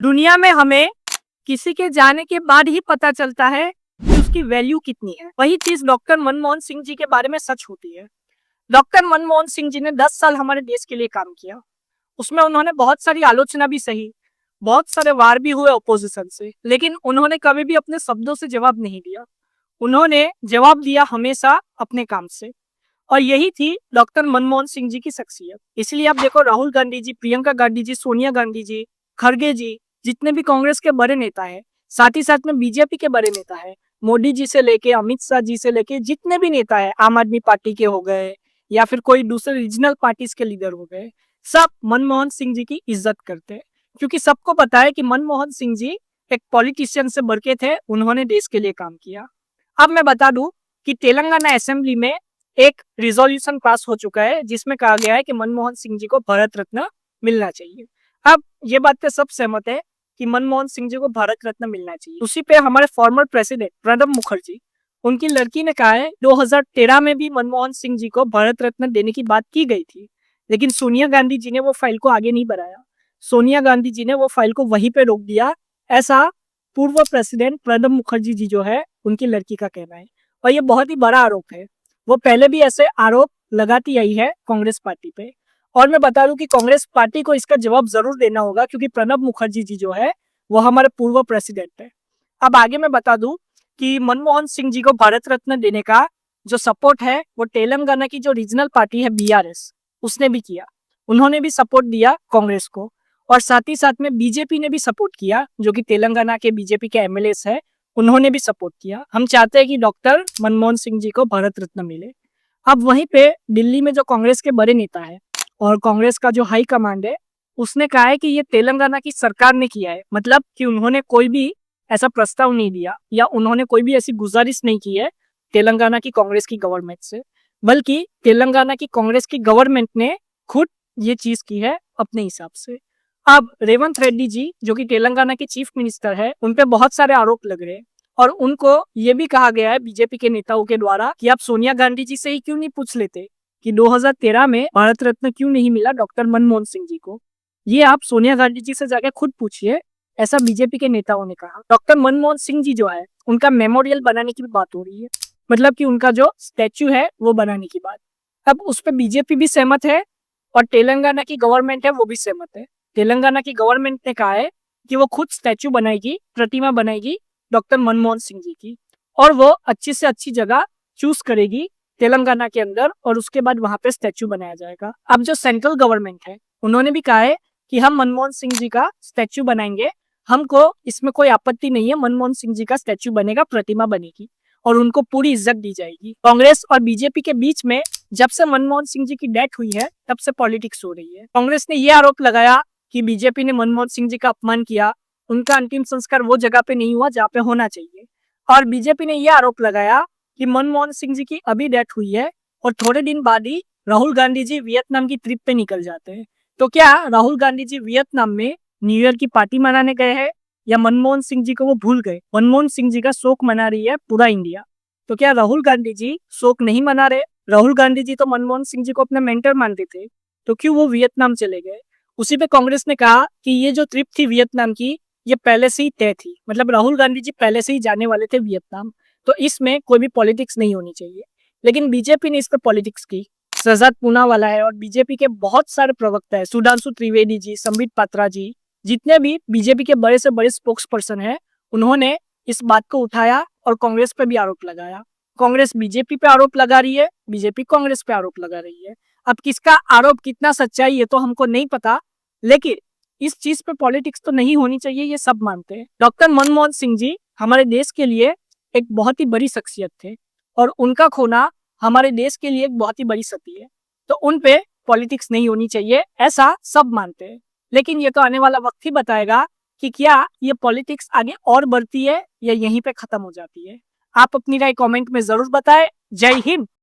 दुनिया में हमें किसी के जाने के बाद ही पता चलता है कि उसकी वैल्यू कितनी है। वही चीज डॉक्टर मनमोहन सिंह जी के बारे में सच होती है। डॉक्टर मनमोहन सिंह जी ने 10 साल हमारे देश के लिए काम किया। उसमें उन्होंने बहुत सारी आलोचना भी सही, बहुत सारे वार भी हुए अपोजिशन से, लेकिन उन्होंने कभी भी अपने शब्दों से जवाब नहीं दिया। उन्होंने जवाब दिया हमेशा अपने काम से। और यही थी डॉक्टर मनमोहन सिंह जी की शख्सियत। इसलिए आप देखो, राहुल गांधी जी, प्रियंका गांधी जी, सोनिया गांधी जी, खड़गे जी, जितने भी कांग्रेस के बड़े नेता हैं, साथ ही साथ में बीजेपी के बड़े नेता हैं, मोदी जी से लेके अमित शाह जी से लेके जितने भी नेता हैं, आम आदमी पार्टी के हो गए या फिर कोई दूसरे रीजनल पार्टीज के लीडर हो गए, सब मनमोहन सिंह जी की इज्जत करते हैं। क्योंकि सबको पता है कि मनमोहन सिंह जी एक पॉलिटिशियन से बढ़ के थे, उन्होंने देश के लिए काम किया। अब मैं बता दूं कि तेलंगाना असेंबली में एक रिजोल्यूशन पास हो चुका है जिसमें कहा गया है कि मनमोहन सिंह जी को भारत रत्न मिलना चाहिए। अब ये बात पे सब सहमत है कि मनमोहन सिंह जी को भारत रत्न मिलना चाहिए। उसी पे हमारे फॉर्मर प्रेसिडेंट प्रणब मुखर्जी, उनकी लड़की ने कहा है 2013 में भी मनमोहन सिंह जी को भारत रत्न देने की बात की गई थी, लेकिन सोनिया गांधी जी ने वो फाइल को आगे नहीं बढ़ाया। सोनिया गांधी जी ने वो फाइल को वहीं पे रोक दिया, ऐसा पूर्व प्रेसिडेंट प्रणब मुखर्जी जी जो है उनकी लड़की का कहना है। और ये बहुत ही बड़ा आरोप है। वो पहले भी ऐसे आरोप लगाती आई है कांग्रेस पार्टी पे। और मैं बता दूं कि कांग्रेस पार्टी को इसका जवाब जरूर देना होगा, क्योंकि प्रणब मुखर्जी जी जो है वो हमारे पूर्व प्रेसिडेंट है। अब आगे मैं बता दूं कि मनमोहन सिंह जी को भारत रत्न देने का जो सपोर्ट है वो तेलंगाना की जो रीजनल पार्टी है बीआरएस, उसने भी किया। उन्होंने भी सपोर्ट दिया कांग्रेस को। और साथ ही साथ में बीजेपी ने भी सपोर्ट किया, जो कि तेलंगाना के बीजेपी के एमएलए है, उन्होंने भी सपोर्ट किया। हम चाहते हैं कि डॉक्टर मनमोहन सिंह जी को भारत रत्न मिले। अब वहीं पे दिल्ली में जो कांग्रेस के बड़े नेता है और कांग्रेस का जो हाई कमांड है, उसने कहा है कि ये तेलंगाना की सरकार ने किया है। मतलब कि उन्होंने कोई भी ऐसा प्रस्ताव नहीं दिया या उन्होंने कोई भी ऐसी गुजारिश नहीं की है तेलंगाना की कांग्रेस की गवर्नमेंट से, बल्कि तेलंगाना की कांग्रेस की गवर्नमेंट ने खुद ये चीज की है अपने हिसाब से। अब रेवंत रेड्डी जी जो कि तेलंगाना के चीफ मिनिस्टर है, उन पे बहुत सारे आरोप लग रहे हैं। और उनको ये भी कहा गया है बीजेपी के नेताओं के द्वारा कि आप सोनिया गांधी जी से ही क्यों नहीं पूछ लेते कि 2013 में भारत रत्न क्यों नहीं मिला डॉक्टर मनमोहन सिंह जी को। ये आप सोनिया गांधी जी से जाके खुद पूछिए, ऐसा बीजेपी के नेताओं ने कहा। डॉक्टर मनमोहन सिंह जी जो है उनका मेमोरियल बनाने की भी बात हो रही है, मतलब कि उनका जो स्टैच्यू है वो बनाने की बात। अब उस पर बीजेपी भी सहमत है और तेलंगाना की गवर्नमेंट है वो भी सहमत है। तेलंगाना की गवर्नमेंट ने कहा है कि वो खुद स्टैच्यू बनाएगी, प्रतिमा बनाएगी डॉक्टर मनमोहन सिंह जी की, और वो अच्छी से अच्छी जगह चूज करेगी तेलंगाना के अंदर, और उसके बाद वहां पे स्टैच्यू बनाया जाएगा। अब जो सेंट्रल गवर्नमेंट है उन्होंने भी कहा है कि हम मनमोहन सिंह जी का स्टैच्यू बनाएंगे, हमको इसमें कोई आपत्ति नहीं है, मनमोहन सिंह जी का स्टैच्यू बनेगा, प्रतिमा बनेगी और उनको पूरी इज्जत दी जाएगी। कांग्रेस और बीजेपी के बीच में जब से मनमोहन सिंह जी की डेथ हुई है तब से पॉलिटिक्स हो रही है। कांग्रेस ने यह आरोप लगाया कि बीजेपी ने मनमोहन सिंह जी का अपमान किया, उनका अंतिम संस्कार वो जगह पे नहीं हुआ जहाँ पे होना चाहिए। और बीजेपी ने यह आरोप लगाया कि मनमोहन सिंह जी की अभी डेथ हुई है और थोड़े दिन बाद ही राहुल गांधी जी वियतनाम की ट्रिप पे निकल जाते हैं। तो क्या राहुल गांधी जी वियतनाम में न्यू ईयर की पार्टी मनाने गए हैं या मनमोहन सिंह जी को वो भूल गए? मनमोहन सिंह जी का शोक मना रही है पूरा इंडिया। तो क्या राहुल गांधी जी शोक नहीं मना रहे? राहुल गांधी जी तो मनमोहन सिंह जी को अपने मेंटर मानते थे, तो क्यों वो वियतनाम चले गए? उसी पे कांग्रेस ने कहा कि ये जो ट्रिप थी वियतनाम की, ये पहले से ही तय थी, मतलब राहुल गांधी जी पहले से ही जाने वाले थे वियतनाम, तो इसमें कोई भी पॉलिटिक्स नहीं होनी चाहिए। लेकिन बीजेपी ने इस पर पॉलिटिक्स की। शहजाद पूनावाला है और बीजेपी के बहुत सारे प्रवक्ता है, सुधांशु त्रिवेदी जी, संबित पात्रा जी, जितने भी बीजेपी के बड़े से बड़े स्पोक्स पर्सन है, उन्होंने इस बात को उठाया और कांग्रेस पे भी आरोप लगाया। कांग्रेस बीजेपी पे आरोप लगा रही है, बीजेपी कांग्रेस पे आरोप लगा रही है। अब किसका आरोप कितना सच्चाई ये तो हमको नहीं पता, लेकिन इस चीज पे पॉलिटिक्स तो नहीं होनी चाहिए, ये सब मानते हैं। डॉक्टर मनमोहन सिंह जी हमारे देश के लिए एक बहुत ही बड़ी शख्सियत थे और उनका खोना हमारे देश के लिए एक बहुत ही बड़ी क्षति है, तो उन पे पॉलिटिक्स नहीं होनी चाहिए, ऐसा सब मानते हैं। लेकिन ये तो आने वाला वक्त ही बताएगा कि क्या ये पॉलिटिक्स आगे और बढ़ती है या यहीं पे खत्म हो जाती है। आप अपनी राय कमेंट में जरूर बताएं। जय हिंद।